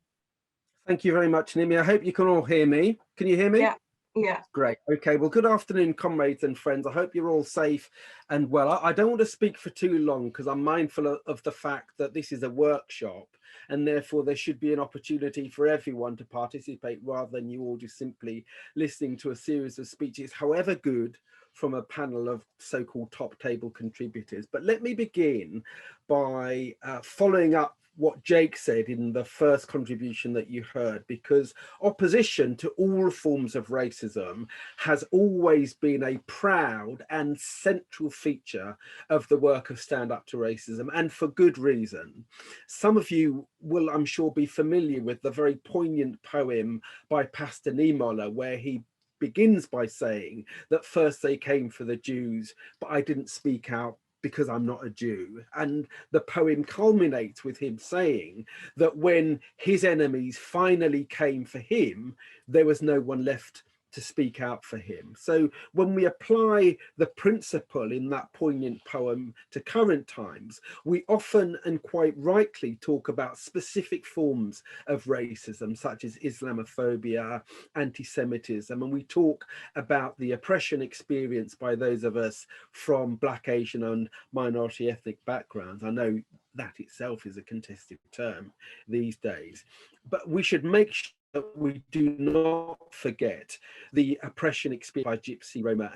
Thank you very much, Nimi. I hope you can all hear me. Can you hear me? Yeah. Yeah. Great. Okay. Well, good afternoon, comrades and friends. I hope you're all safe and well. I don't want to speak for too long because I'm mindful of the fact that this is a workshop and therefore there should be an opportunity for everyone to participate rather than you all just simply listening to a series of speeches, however good, from a panel of so-called top table contributors. But let me begin by following up what Jake said in the first contribution that you heard, because opposition to all forms of racism has always been a proud and central feature of the work of Stand Up to Racism, and for good reason. Some of you will, I'm sure, be familiar with the very poignant poem by Pastor Niemoller, where he begins by saying that first they came for the Jews, but I didn't speak out because I'm not a Jew. And the poem culminates with him saying that when his enemies finally came for him, there was no one left to speak out for him. So when we apply the principle in that poignant poem to current times, we often and quite rightly talk about specific forms of racism, such as Islamophobia, anti-Semitism, and we talk about the oppression experienced by those of us from Black, Asian and minority ethnic backgrounds. I know that itself is a contested term these days. But we should make sure that we do not forget the oppression experienced by Gypsy, Roma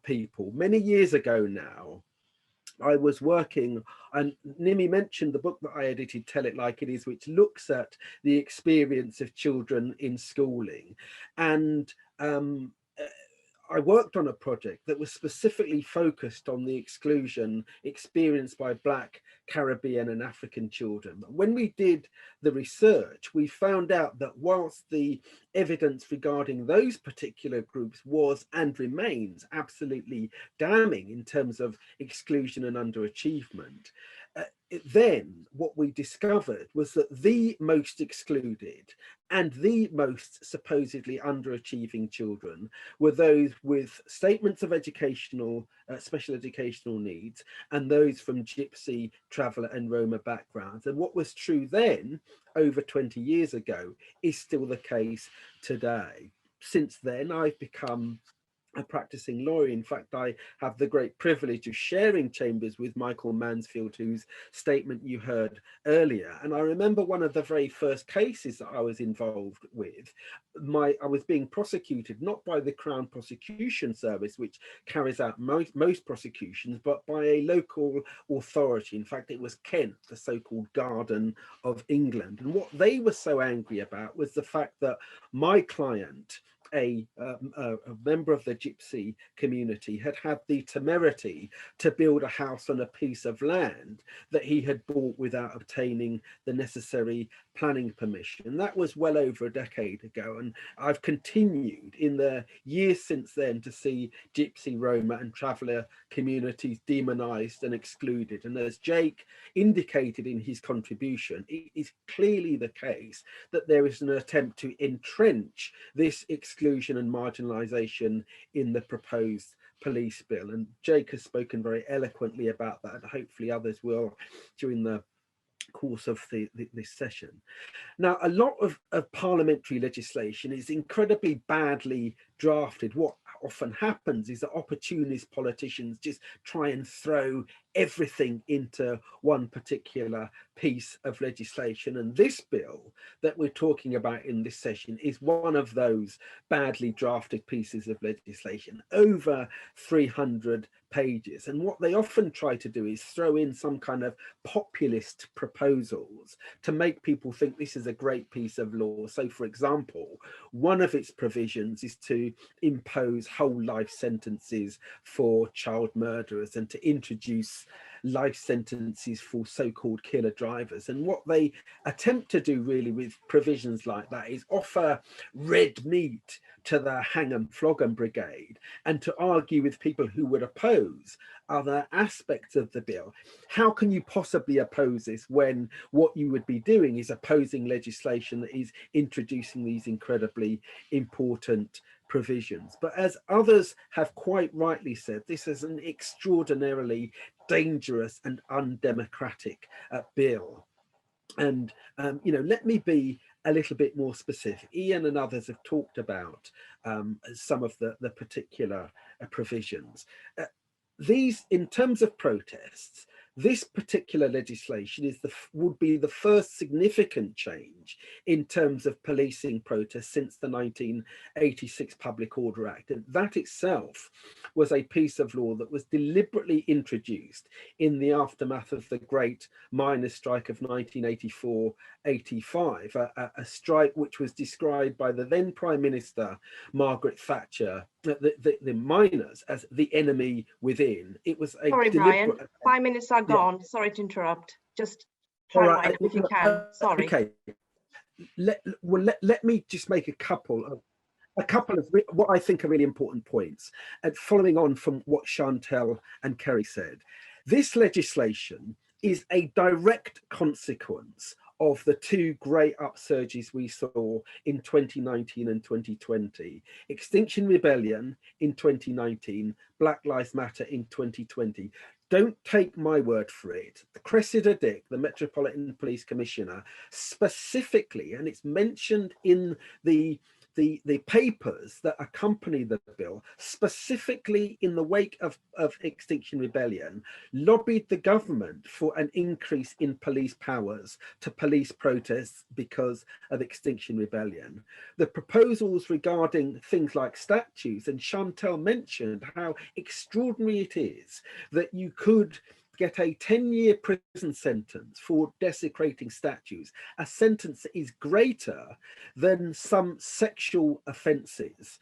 people. Many years ago now, I was working, and Nimi mentioned the book that I edited, Tell It Like It Is, which looks at the experience of children in schooling. And I worked on a project that was specifically focused on the exclusion experienced by Black, Caribbean and African children. When we did the research, we found out that whilst the evidence regarding those particular groups was and remains absolutely damning in terms of exclusion and underachievement, then what we discovered was that the most excluded and the most supposedly underachieving children were those with statements of educational, special educational needs, and those from Gypsy, Traveller and Roma backgrounds. And what was true then, over 20 years ago, is still the case today. Since then, I've become a practicing lawyer. In fact, I have the great privilege of sharing chambers with Michael Mansfield, whose statement you heard earlier. And I remember one of the very first cases that I was involved with, I was being prosecuted not by the Crown Prosecution Service, which carries out most prosecutions, but by a local authority. In fact, it was Kent, the so-called Garden of England. And what they were so angry about was the fact that my client, a member of the Gypsy community, had had the temerity to build a house on a piece of land that he had bought without obtaining the necessary planning permission. And that was well over a decade ago. And I've continued in the years since then to see Gypsy, Roma and Traveller communities demonized and excluded. And as Jake indicated in his contribution, it is clearly the case that there is an attempt to entrench this exclusion and marginalization in the proposed police bill. And Jake has spoken very eloquently about that, and hopefully others will during the course of this session. Now, a lot of parliamentary legislation is incredibly badly drafted. What often happens is that opportunist politicians just try and throw everything into one particular piece of legislation. And this bill that we're talking about in this session is one of those badly drafted pieces of legislation, over 300 pages. And what they often try to do is throw in some kind of populist proposals to make people think this is a great piece of law. So, for example, one of its provisions is to impose whole life sentences for child murderers and to introduce life sentences for so-called killer drivers. And what they attempt to do really with provisions like that is offer red meat to the hang and flog 'em brigade and to argue with people who would oppose other aspects of the bill. How can you possibly oppose this when what you would be doing is opposing legislation that is introducing these incredibly important provisions? But as others have quite rightly said, this is an extraordinarily dangerous and undemocratic bill. And let me be a little bit more specific. Ian and others have talked about some of the particular provisions. These, in terms of protests, this particular legislation would be the first significant change in terms of policing protests since the 1986 Public Order Act. And that itself was a piece of law that was deliberately introduced in the aftermath of the Great Miners' Strike of 1984-85, a strike which was described by the then Prime Minister, Margaret Thatcher, the miners as the enemy within. It was a sorry, Brian, 5 minutes are gone. Yeah. Sorry to interrupt. Just try and wind up if you can. Sorry. Okay. Let me just make a couple of what I think are really important points. And following on from what Chantelle and Kerry said, this legislation is a direct consequence of the two great upsurges we saw in 2019 and 2020. Extinction Rebellion in 2019, Black Lives Matter in 2020. Don't take my word for it. Cressida Dick, the Metropolitan Police Commissioner, specifically, and it's mentioned in the the papers that accompany the bill, specifically in the wake of Extinction Rebellion, lobbied the government for an increase in police powers to police protests because of Extinction Rebellion. The proposals regarding things like statues, and Chantelle mentioned how extraordinary it is that you could get a 10-year prison sentence for desecrating statues, a sentence that is greater than some sexual offences.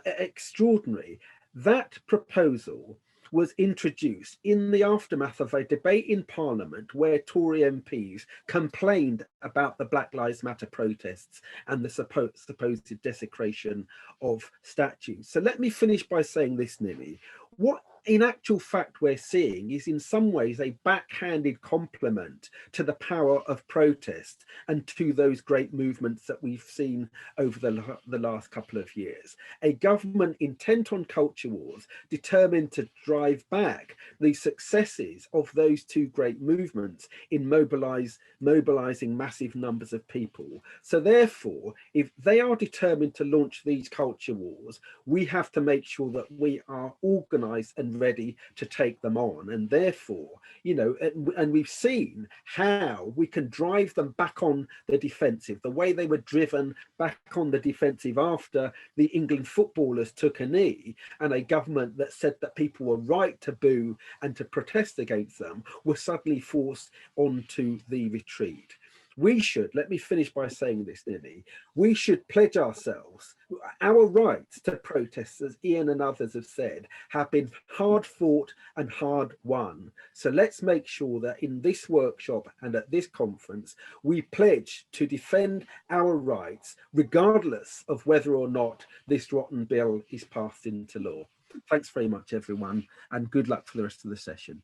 Extraordinary. That proposal was introduced in the aftermath of a debate in Parliament where Tory MPs complained about the Black Lives Matter protests and the supposed desecration of statues. So let me finish by saying this, Nimi. What in actual fact we're seeing is in some ways a backhanded compliment to the power of protest and to those great movements that we've seen over the last couple of years. A government intent on culture wars, determined to drive back the successes of those two great movements in mobilizing massive numbers of people. So therefore, if they are determined to launch these culture wars, we have to make sure that we are organized and ready to take them on. And therefore, you know, and we've seen how we can drive them back on the defensive, the way they were driven back on the defensive after the England footballers took a knee, and a government that said that people were right to boo and to protest against them were suddenly forced onto the retreat. We should, let me finish by saying this, Nimi, we should pledge ourselves. Our rights to protest, as Ian and others have said, have been hard fought and hard won. So let's make sure that in this workshop and at this conference, we pledge to defend our rights, regardless of whether or not this rotten bill is passed into law. Thanks very much, everyone, and good luck for the rest of the session.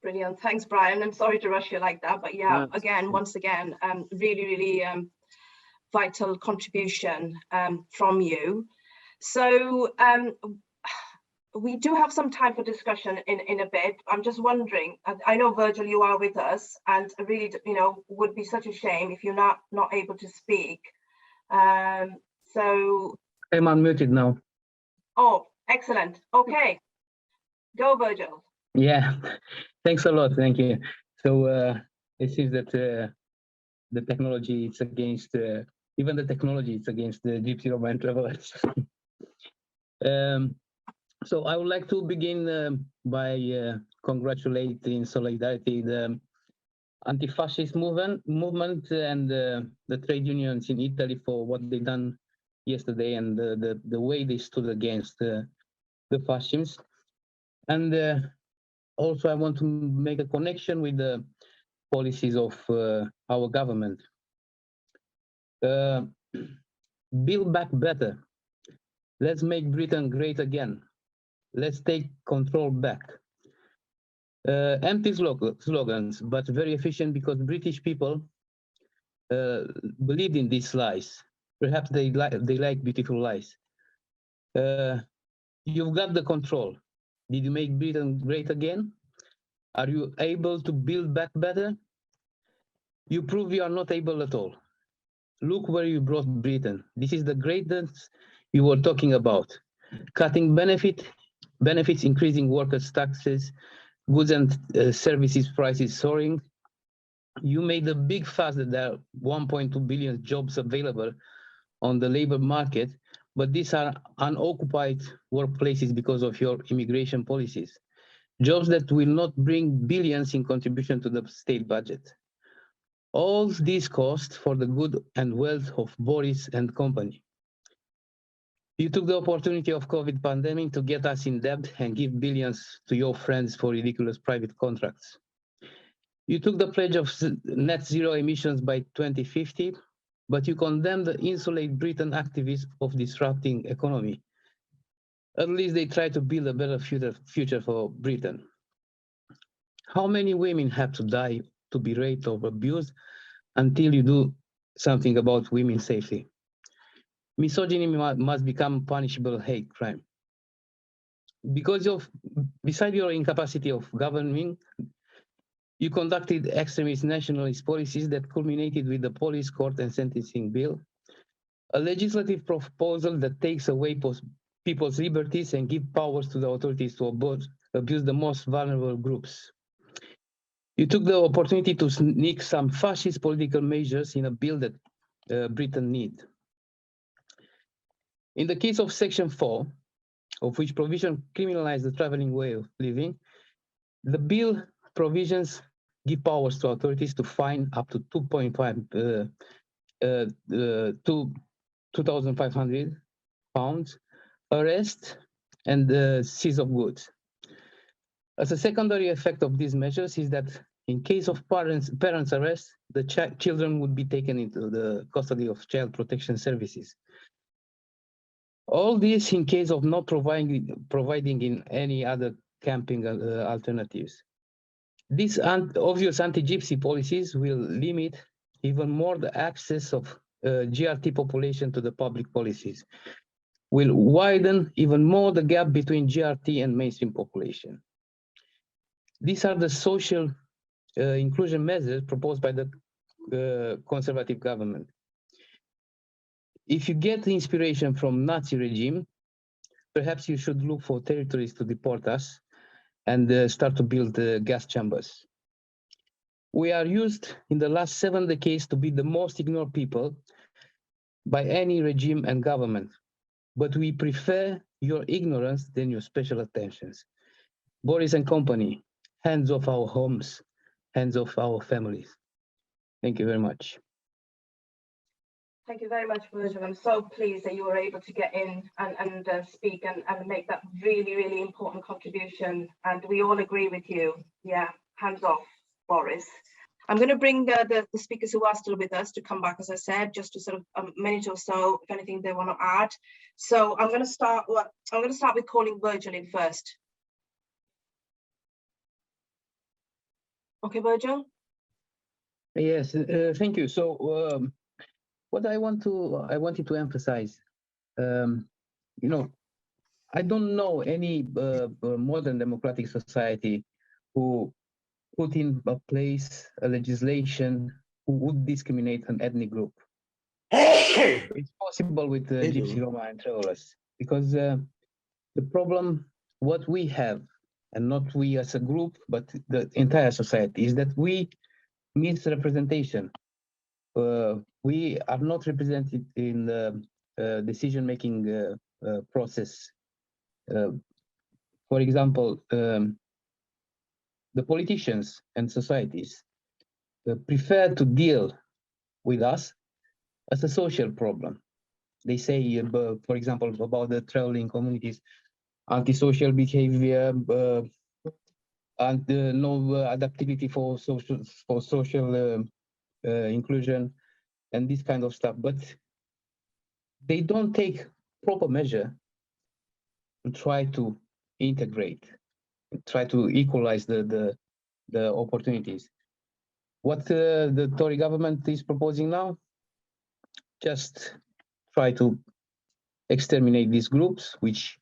Brilliant. Thanks, Brian. I'm sorry to rush you like that, but yeah, again, once again, really vital contribution from you. So we do have some time for discussion in a bit. I'm just wondering, I know, Virgil, you are with us, and really, you know, would be such a shame if you're not able to speak. So I'm unmuted now. Oh, excellent. Okay, go, Virgil. Yeah, thanks a lot. Thank you. So it seems that the technology is against, even the technology is against the Gypsy Romance travelers. So I would like to begin by congratulating solidarity the anti-fascist movement and the trade unions in Italy for what they done yesterday and the way they stood against the fascism. And also, I want to make a connection with the policies of our government. Build back better. Let's make Britain great again. Let's take control back. Empty slogans, but very efficient because British people believed in these lies. Perhaps they like beautiful lies. You've got the control. Did you make Britain great again? Are you able to build back better? You prove you are not able at all. Look where you brought Britain. This is the greatness you were talking about. Cutting benefits, increasing workers' taxes, goods and services prices soaring. You made a big fuss that there are 1.2 billion jobs available on the labor market, but these are unoccupied workplaces because of your immigration policies. Jobs that will not bring billions in contribution to the state budget. All these costs for the good and wealth of Boris and company. You took the opportunity of COVID pandemic to get us in debt and give billions to your friends for ridiculous private contracts. You took the pledge of net zero emissions by 2050, but you condemned the insulate Britain activists of disrupting economy. At least they try to build a better future for Britain. How many women have to die to be raped or abused until you do something about women's safety? Misogyny must become punishable hate crime. Beside your incapacity of governing, you conducted extremist nationalist policies that culminated with the police court and sentencing bill. a legislative proposal that takes away people's liberties and give powers to the authorities to abuse the most vulnerable groups. You took the opportunity to sneak some fascist political measures in a bill that Britain needs. In the case of Section 4, of which provision criminalizes the traveling way of living, the bill provisions give powers to authorities to fine up to 2,500 pounds, arrest, and seize of goods. As a secondary effect of these measures is that in case of parents' arrest, the children would be taken into the custody of child protection services. All this in case of not providing in any other camping alternatives. These obvious anti-gypsy policies will limit even more the access of GRT population to the public policies, will widen even more the gap between GRT and mainstream population. These are the social inclusion measures proposed by the conservative government. If you get the inspiration from Nazi regime, perhaps you should look for territories to deport us and start to build gas chambers. We are used in the last 7 decades to be the most ignored people by any regime and government, but we prefer your ignorance than your special attentions. Boris and company, hands off our homes, hands off our families. Thank you very much. Thank you very much, Virgil. I'm so pleased that you were able to get in and speak and make that really, really important contribution. And we all agree with you. Yeah, hands off, Boris. I'm going to bring the speakers who are still with us to come back, as I said, just to sort of a minute or so, if anything they want to add. So I'm going to start with calling Virgil in first. Okay, Virgil. Yes, thank you. So what I wanted to emphasize, you know, I don't know any modern democratic society who put in place a legislation who would discriminate an ethnic group. It's possible with Gypsy, Roma, and travelers, because the problem, what we have, and not we as a group, but the entire society, is that we miss representation. We are not represented in the decision-making process. For example, the politicians and societies prefer to deal with us as a social problem. They say, for example, about the traveling communities, antisocial behavior, and no adaptability for social inclusion, and this kind of stuff. But they don't take proper measure to try to integrate, try to equalize the opportunities. What the Tory government is proposing now, just try to exterminate these groups, which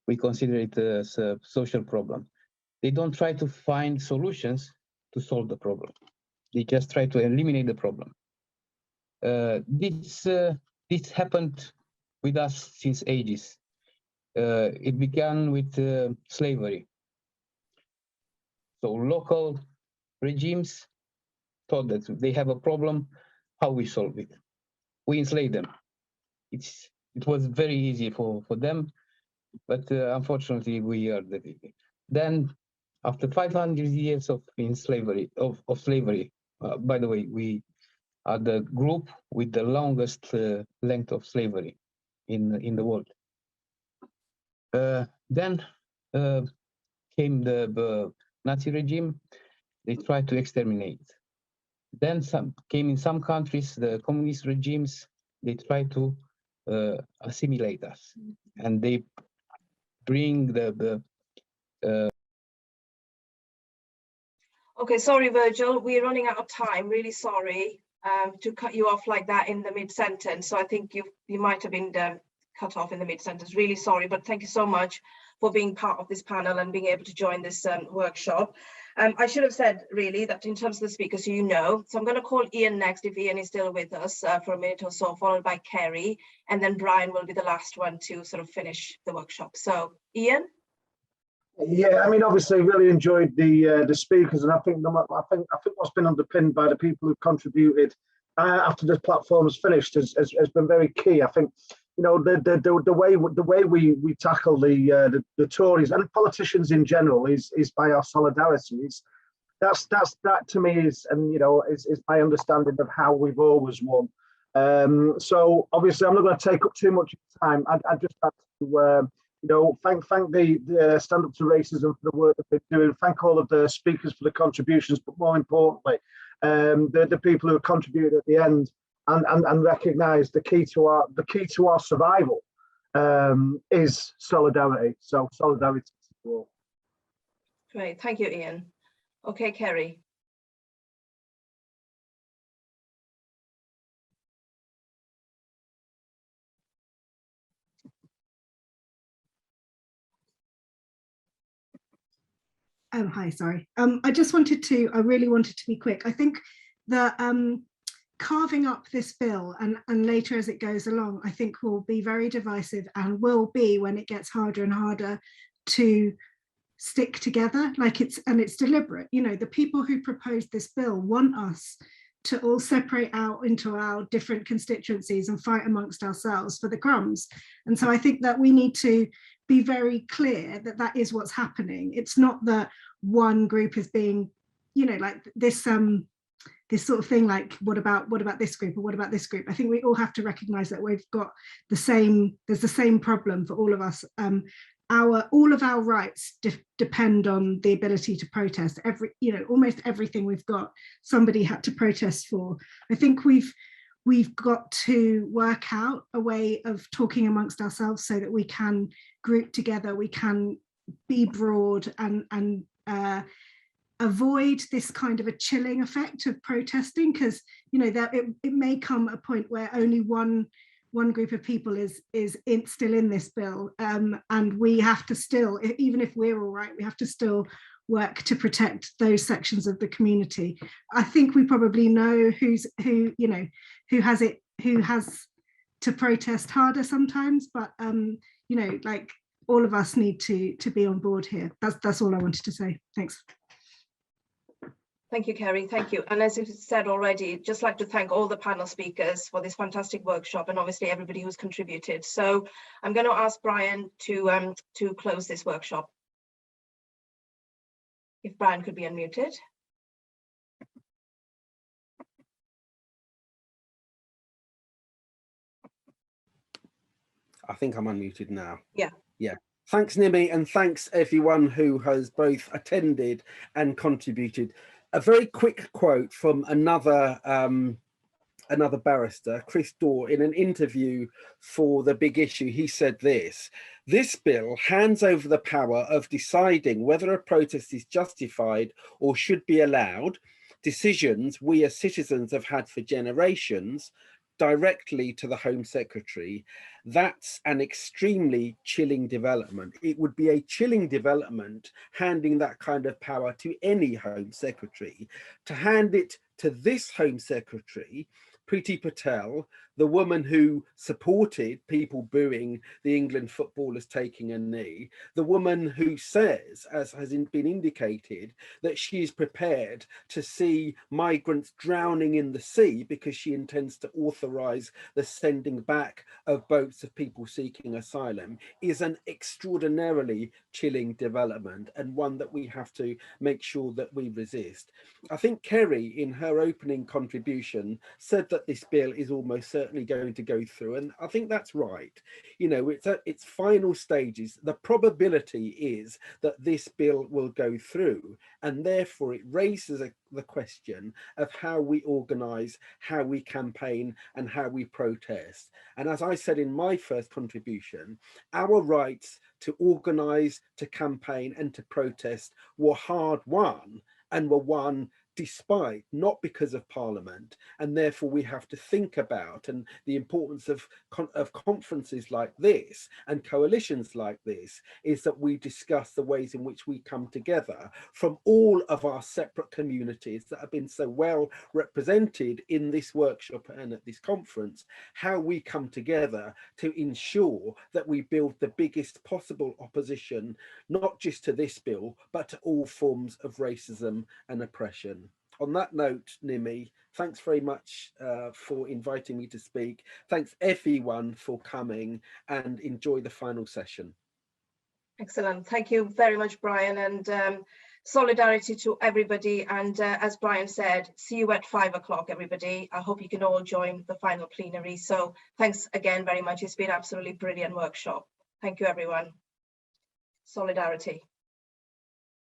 we consider it as a social problem. They don't try to find solutions to solve the problem. They just try to eliminate the problem. This happened with us since ages. It began with slavery. So local regimes thought that they have a problem, how we solve it? We enslave them. It was very easy for them, but unfortunately we are the victim. Then after 500 years of slavery, by the way, we are the group with the longest length of slavery in the world. Then came the Nazi regime. They tried to exterminate. Then came in some countries, the communist regimes, they try to assimilate us, and they bring Okay, sorry, Virgil, we're running out of time. Really sorry to cut you off like that in the mid-sentence. So I think you might have been cut off in the mid-sentence. Really sorry, but thank you so much for being part of this panel and being able to join this workshop. I should have said really that in terms of the speakers, you know, so I'm going to call Ian next if Ian is still with us for a minute or so, followed by Kerry, and then Brian will be the last one to sort of finish the workshop. So Ian. Yeah, I mean, obviously, really enjoyed the speakers, and I think what's been underpinned by the people who contributed after the platform is finished has been very key. I think, you know, the way we tackle the Tories and politicians in general is by our solidarity. That to me is, and you know, is my understanding of how we've always won. So obviously, I'm not going to take up too much time. I just have to. You know, thank the Stand Up to Racism for the work that they're doing. Thank all of the speakers for the contributions, but more importantly, the people who have contributed at the end and recognise the key to our survival is solidarity. So solidarity to all. Great, thank you, Ian. Okay, Kerry. Oh, hi, sorry. I really wanted to be quick. I think that carving up this bill and later as it goes along, I think will be very divisive and will be when it gets harder and harder to stick together, like it's deliberate. You know, the people who proposed this bill want us to all separate out into our different constituencies and fight amongst ourselves for the crumbs. And so I think that we need to be very clear that that is what's happening. It's not that one group is being, you know, like this sort of thing, like what about this group or what about this group? I think we all have to recognize that we've got there's the same problem for all of us. All of our rights depend on the ability to protest. Almost everything we've got, somebody had to protest for. I think we've got to work out a way of talking amongst ourselves so that we can group together, we can be broad and avoid this kind of a chilling effect of protesting, because you know that it may come a point where only one group of people is still in this bill, and we have to still, even if we're all right, we have to still work to protect those sections of the community. I think we probably know who has to protest harder sometimes, but you know, like all of us need to be on board here. That's all I wanted to say. Thanks. Thank you, Kerry. Thank you. And as you said already, just like to thank all the panel speakers for this fantastic workshop, and obviously everybody who's contributed. So I'm going to ask Brian to close this workshop. If Brian could be unmuted. I think I'm unmuted now. Yeah. Yeah. Thanks, Nimi, and thanks everyone who has both attended and contributed. A very quick quote from another barrister, Chris Dorr, in an interview for The Big Issue. He said this bill hands over the power of deciding whether a protest is justified or should be allowed, decisions we as citizens have had for generations, directly to the Home Secretary. That's an extremely chilling development. It would be a chilling development handing that kind of power to any Home Secretary. To hand it to this Home Secretary, Priti Patel, the woman who supported people booing the England footballers taking a knee, the woman who says, as has been indicated, that she is prepared to see migrants drowning in the sea because she intends to authorise the sending back of boats of people seeking asylum, is an extraordinarily chilling development, and one that we have to make sure that we resist. I think Kerry, in her opening contribution, said that this bill is almost certainly going to go through, and I think that's right. You know, it's at its final stages. The probability is that this bill will go through, and therefore it raises the question of how we organise, how we campaign, and how we protest. And as I said in my first contribution, our rights to organise, to campaign, and to protest were hard won, and were won despite, not because of Parliament, and therefore we have to think about, and the importance of conferences like this and coalitions like this is that we discuss the ways in which we come together from all of our separate communities that have been so well represented in this workshop and at this conference, how we come together to ensure that we build the biggest possible opposition, not just to this bill, but to all forms of racism and oppression. On that note, Nimi, thanks very much for inviting me to speak. Thanks everyone for coming, and enjoy the final session. Excellent. Thank you very much, Brian, and solidarity to everybody. And as Brian said, see you at 5 o'clock, everybody. I hope you can all join the final plenary. So thanks again very much. It's been absolutely brilliant workshop. Thank you, everyone. Solidarity.